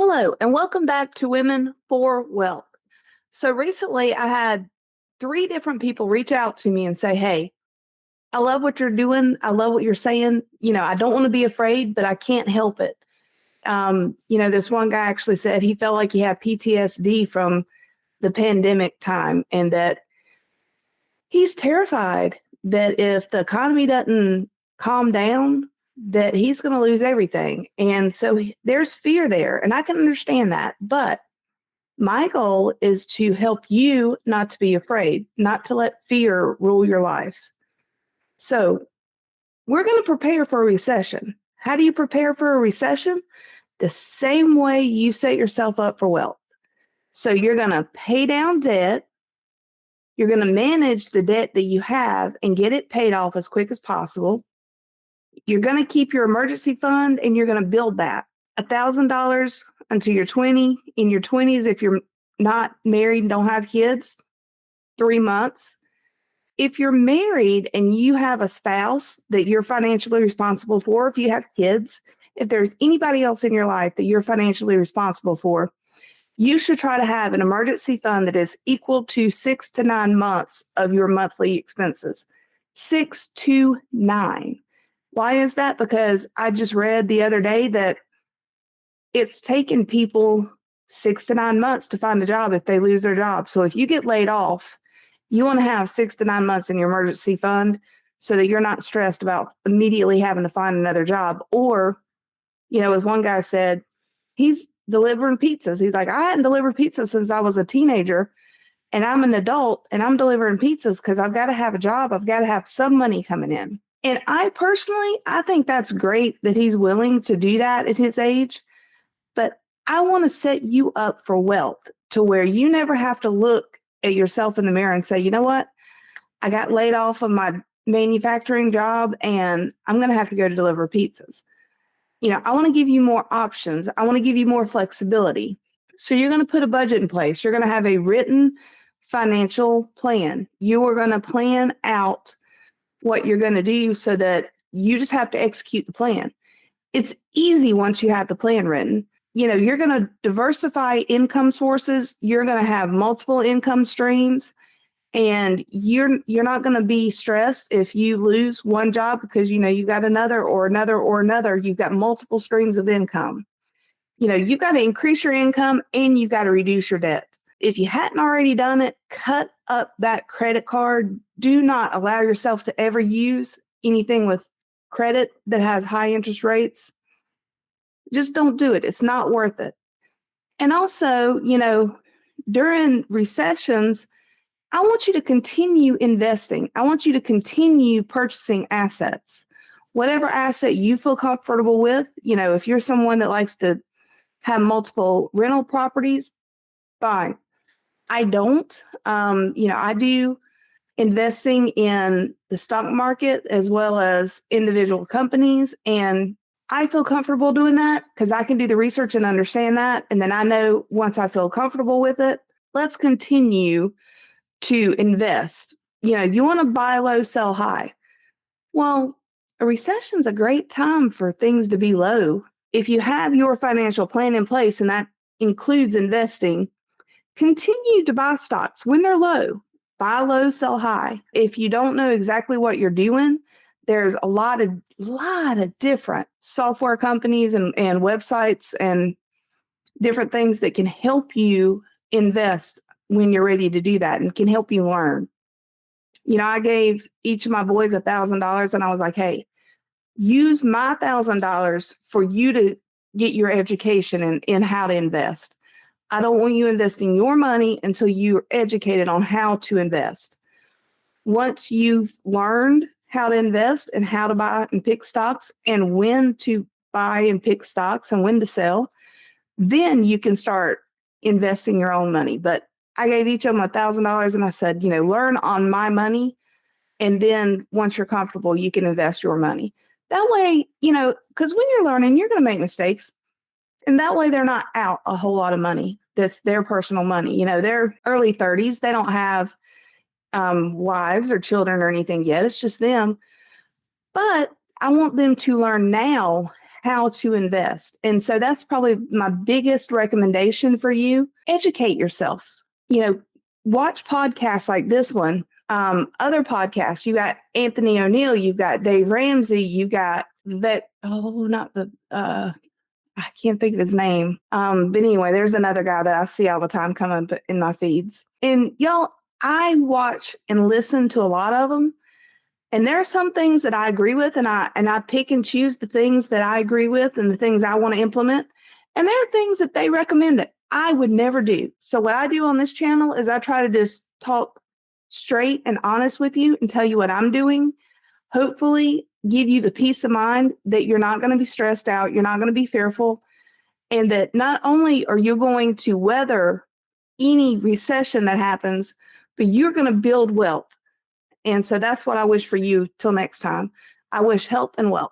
Hello, and welcome back to Women for Wealth. So recently, I had three different people reach out to me and say, "Hey, I love what you're doing. I love what you're saying. I don't want to be afraid, but I can't help it." This one guy actually said he felt like he had PTSD from the pandemic time and that he's terrified that if the economy doesn't calm down, that he's going to lose everything. And so there's fear there, and I can understand that. But my goal is to help you not to be afraid, not to let fear rule your life. So, we're going to prepare for a recession. How do you prepare for a recession? The same way you set yourself up for wealth. So, you're going to pay down debt. You're going to manage the debt that you have and get it paid off as quick as possible. You're going to keep your emergency fund and you're going to build that. $1,000 until you're 20. In your 20s, if you're not married and don't have kids, 3 months. If you're married and you have a spouse that you're financially responsible for, if you have kids, if there's anybody else in your life that you're financially responsible for, you should try to have an emergency fund that is equal to 6 to 9 months of your monthly expenses. 6 to 9. Why is that? Because I just read the other day that it's taken people 6 to 9 months to find a job if they lose their job. So if you get laid off, you want to have 6 to 9 months in your emergency fund so that you're not stressed about immediately having to find another job. Or, as one guy said, he's delivering pizzas. He's like, I hadn't delivered pizzas since I was a teenager, and I'm an adult, and I'm delivering pizzas because I've got to have a job. I've got to have some money coming in. And I think that's great that he's willing to do that at his age. But I want to set you up for wealth to where you never have to look at yourself in the mirror and say, you know what? I got laid off of my manufacturing job and I'm going to have to go to deliver pizzas. I want to give you more options. I want to give you more flexibility. So you're going to put a budget in place. You're going to have a written financial plan. You are going to plan out what you're going to do so that you just have to execute the plan. It's easy once you have the plan written. You're going to diversify income sources. You're going to have multiple income streams, and you're not going to be stressed if you lose one job because you got another or another or another. You've got multiple streams of income. You've got to increase your income and you've got to reduce your debt. If you hadn't already done it, cut up that credit card. Do not allow yourself to ever use anything with credit that has high interest rates. Just don't do it. It's not worth it. And also, during recessions, I want you to continue investing. I want you to continue purchasing assets. Whatever asset you feel comfortable with, if you're someone that likes to have multiple rental properties, fine. I don't. I do investing in the stock market as well as individual companies. And I feel comfortable doing that because I can do the research and understand that. And then I know once I feel comfortable with it, let's continue to invest. You want to buy low, sell high. Well, a recession is a great time for things to be low. If you have your financial plan in place, and that includes investing, continue to buy stocks when they're low. Buy low, sell high. If you don't know exactly what you're doing, there's a lot of different software companies and websites and different things that can help you invest when you're ready to do that and can help you learn. I gave each of my boys $1,000 and I was like, hey, use my $1,000 for you to get your education in how to invest. I don't want you investing your money until you're educated on how to invest. Once you've learned how to invest and how to buy and pick stocks and when to buy and pick stocks and when to sell, then you can start investing your own money. But I gave each of them $1,000 and I said, learn on my money. And then once you're comfortable, you can invest your money. That way, because when you're learning, you're going to make mistakes. And that way they're not out a whole lot of money. That's their personal money. They're early 30s. They don't have wives or children or anything yet. It's just them. But I want them to learn now how to invest. And so that's probably my biggest recommendation for you. Educate yourself. Watch podcasts like this one. Other podcasts, you got Anthony O'Neill, you've got Dave Ramsey, you got I can't think of his name. But anyway, there's another guy that I see all the time come up in my feeds. And y'all, I watch and listen to a lot of them. And there are some things that I agree with, and I pick and choose the things that I agree with and the things I want to implement. And there are things that they recommend that I would never do. So what I do on this channel is I try to just talk straight and honest with you and tell you what I'm doing. Hopefully give you the peace of mind that you're not going to be stressed out, you're not going to be fearful, and that not only are you going to weather any recession that happens, but you're going to build wealth. And so that's what I wish for you. Till next time, I wish health and wealth.